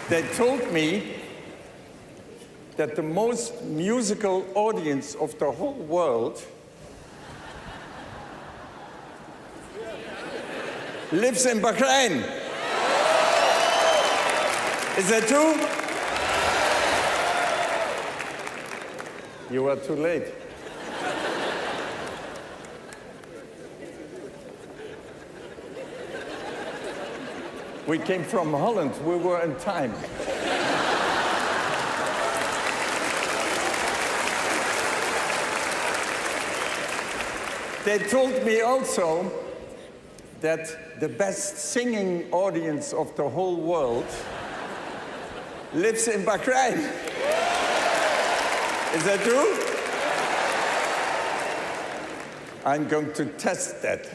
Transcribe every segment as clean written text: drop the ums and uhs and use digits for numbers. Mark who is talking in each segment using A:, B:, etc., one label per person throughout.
A: They told me that the most musical audience of the whole world lives in Bahrain. Is that true? You are too late. We came from Holland. We were in time. They told me also that the best singing audience of the whole world lives in Bahrain. Is that true? I'm going to test that.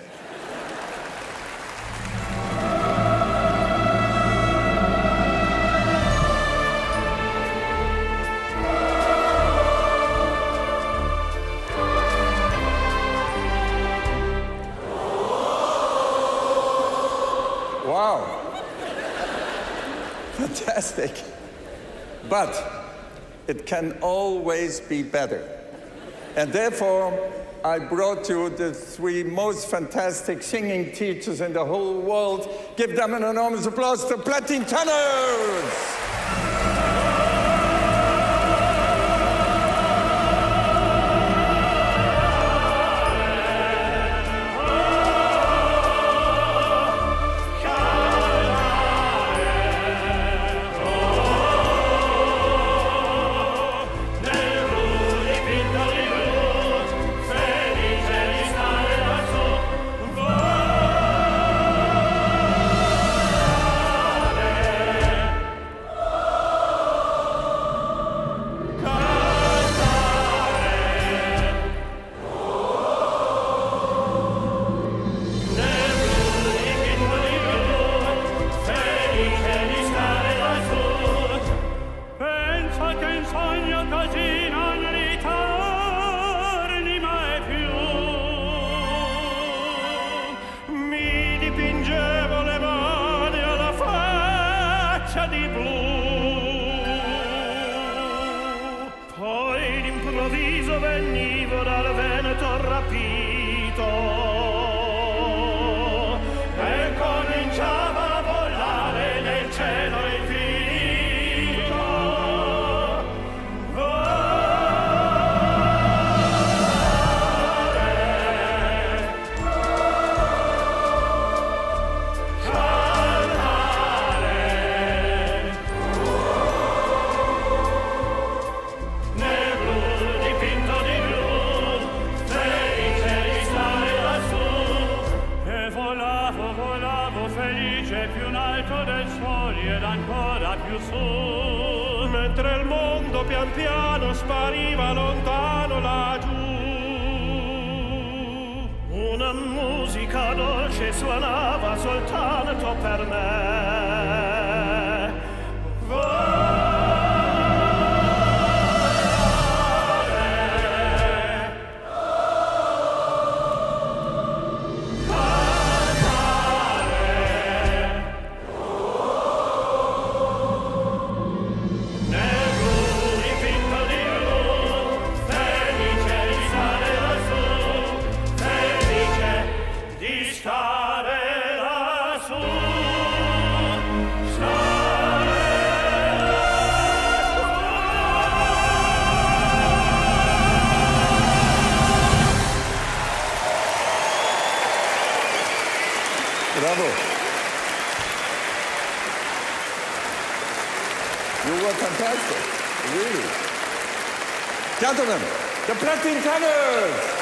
A: Wow. Fantastic. But it can always be better. And therefore, I brought you the three most fantastic singing teachers in the whole world. Give them an enormous applause, the Platin Tenors!
B: Musica dolce suonava soltanto per me.
A: Bravo. You were fantastic, really. Gentlemen, the Platin Tenors!